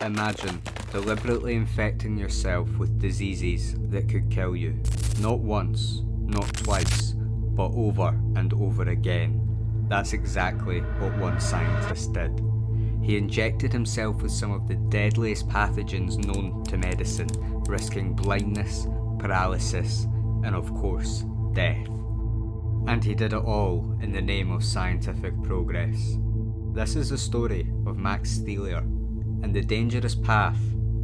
Imagine deliberately infecting yourself with diseases that could kill you. Not once, not twice, but over and over again. That's exactly what one scientist did. He injected himself with some of the deadliest pathogens known to medicine, risking blindness, paralysis, and of course, death. And he did it all in the name of scientific progress. This is the story of Max Theiler and the dangerous path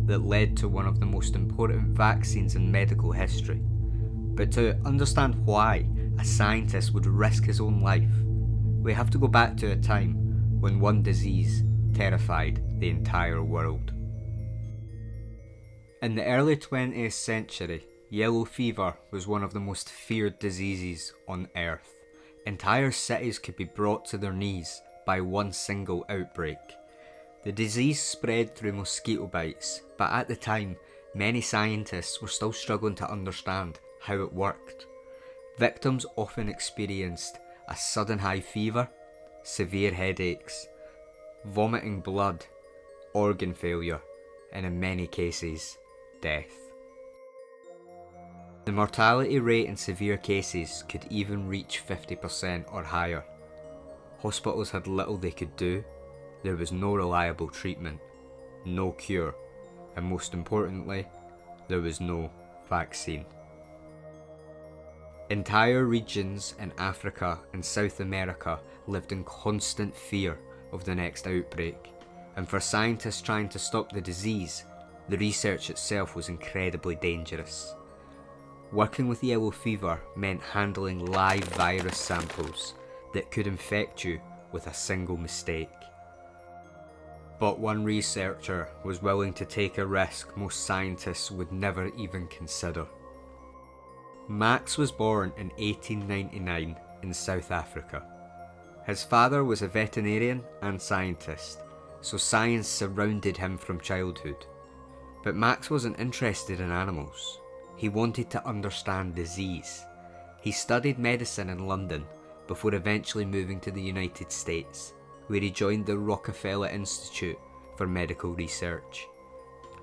that led to one of the most important vaccines in medical history. But to understand why a scientist would risk his own life, we have to go back to a time when one disease terrified the entire world. In the early 20th century, yellow fever was one of the most feared diseases on Earth. Entire cities could be brought to their knees by one single outbreak. The disease spread through mosquito bites, but at the time, many scientists were still struggling to understand how it worked. Victims often experienced a sudden high fever, severe headaches, vomiting blood, organ failure, and in many cases, death. The mortality rate in severe cases could even reach 50% or higher. Hospitals had little they could do. There was no reliable treatment, no cure, and most importantly, there was no vaccine. Entire regions in Africa and South America lived in constant fear of the next outbreak, and for scientists trying to stop the disease, the research itself was incredibly dangerous. Working with yellow fever meant handling live virus samples that could infect you with a single mistake. But one researcher was willing to take a risk most scientists would never even consider. Max was born in 1899 in South Africa. His father was a veterinarian and scientist, so science surrounded him from childhood. But Max wasn't interested in animals. He wanted to understand disease. He studied medicine in London before eventually moving to the United States, where he joined the Rockefeller Institute for Medical Research.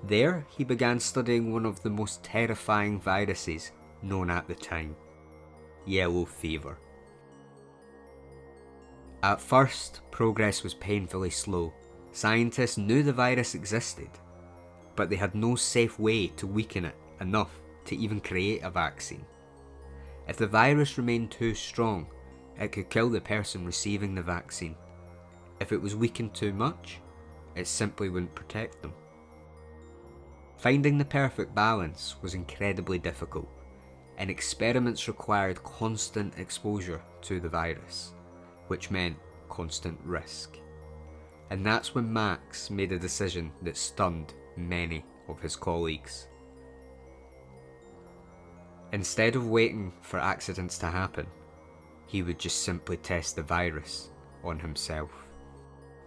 There, he began studying one of the most terrifying viruses known at the time, yellow fever. At first, progress was painfully slow. Scientists knew the virus existed, but they had no safe way to weaken it enough to even create a vaccine. If the virus remained too strong, it could kill the person receiving the vaccine. If it was weakened too much, it simply wouldn't protect them. Finding the perfect balance was incredibly difficult, and experiments required constant exposure to the virus, which meant constant risk. And that's when Max made a decision that stunned many of his colleagues. Instead of waiting for accidents to happen, he would just simply test the virus on himself.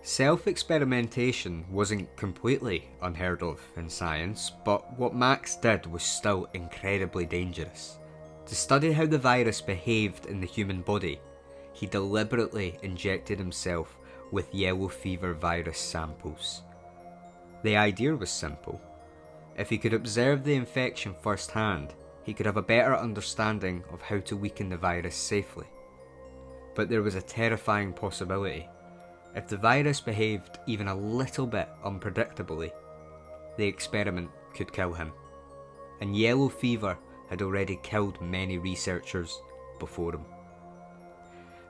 Self-experimentation wasn't completely unheard of in science, but what Max did was still incredibly dangerous. To study how the virus behaved in the human body, he deliberately injected himself with yellow fever virus samples. The idea was simple. If he could observe the infection firsthand, he could have a better understanding of how to weaken the virus safely. But there was a terrifying possibility. If the virus behaved even a little bit unpredictably, the experiment could kill him. And yellow fever had already killed many researchers before him.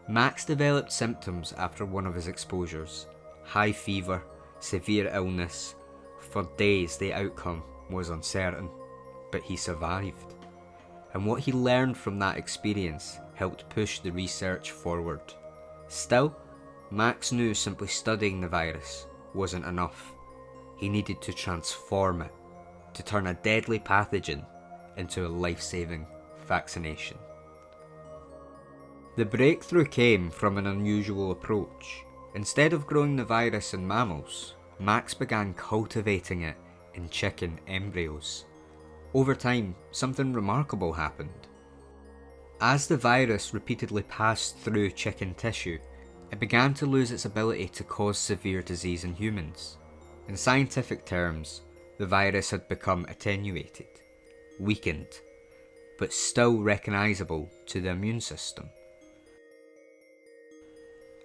Max developed symptoms after one of his exposures: high fever, severe illness. For days the outcome was uncertain, but he survived. And what he learned from that experience helped push the research forward. Still, Max knew simply studying the virus wasn't enough. He needed to transform it, to turn a deadly pathogen into a life-saving vaccination. The breakthrough came from an unusual approach. Instead of growing the virus in mammals, Max began cultivating it in chicken embryos. Over time, something remarkable happened. As the virus repeatedly passed through chicken tissue, it began to lose its ability to cause severe disease in humans. In scientific terms, the virus had become attenuated, weakened, but still recognisable to the immune system.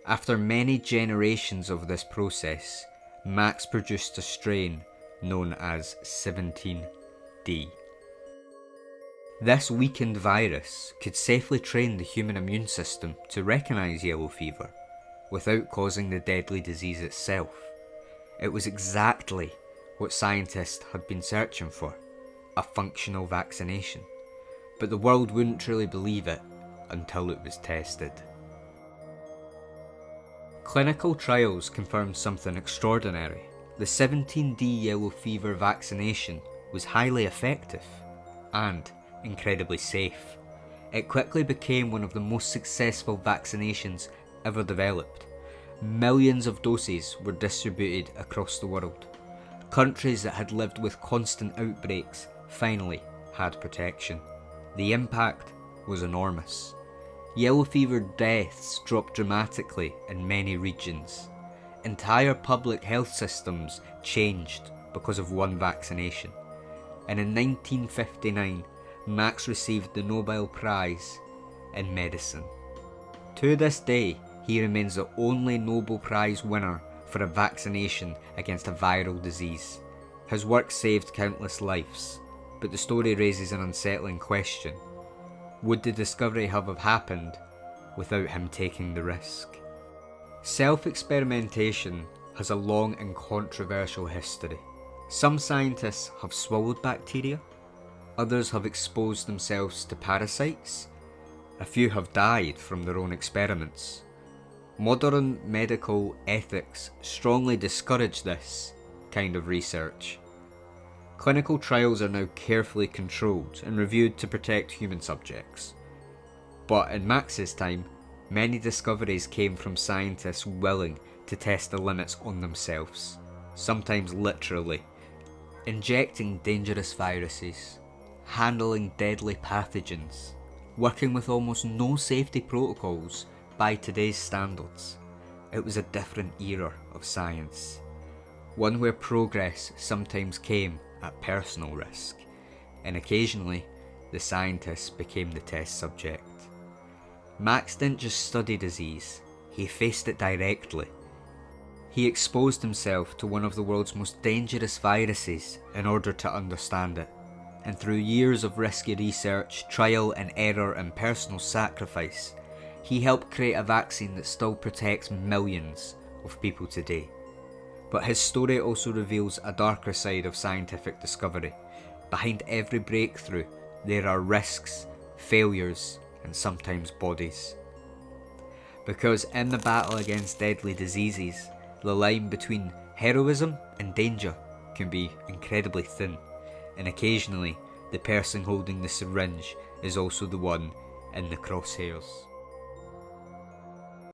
After many generations of this process, Max produced a strain known as 17D. This weakened virus could safely train the human immune system to recognise yellow fever without causing the deadly disease itself. It was exactly what scientists had been searching for, a functional vaccination. But the world wouldn't truly believe it until it was tested. Clinical trials confirmed something extraordinary. The 17D yellow fever vaccination was highly effective and incredibly safe. It quickly became one of the most successful vaccinations ever developed. Millions of doses were distributed across the world. Countries that had lived with constant outbreaks finally had protection. The impact was enormous. Yellow fever deaths dropped dramatically in many regions. Entire public health systems changed because of one vaccination. And in 1959, Max received the Nobel Prize in Medicine. To this day, he remains the only Nobel Prize winner for a vaccination against a viral disease. His work saved countless lives, but the story raises an unsettling question. Would the discovery have happened without him taking the risk? Self-experimentation has a long and controversial history. Some scientists have swallowed bacteria, others have exposed themselves to parasites, a few have died from their own experiments. Modern medical ethics strongly discourage this kind of research. Clinical trials are now carefully controlled and reviewed to protect human subjects. But in Max's time, many discoveries came from scientists willing to test the limits on themselves, sometimes literally. Injecting dangerous viruses, handling deadly pathogens, working with almost no safety protocols by today's standards. It was a different era of science, one where progress sometimes came at personal risk, and occasionally the scientists became the test subject. Max didn't just study disease, he faced it directly. He exposed himself to one of the world's most dangerous viruses in order to understand it, and through years of risky research, trial and error and personal sacrifice, he helped create a vaccine that still protects millions of people today. But his story also reveals a darker side of scientific discovery. Behind every breakthrough, there are risks, failures, and sometimes bodies. Because in the battle against deadly diseases, the line between heroism and danger can be incredibly thin, and occasionally the person holding the syringe is also the one in the crosshairs.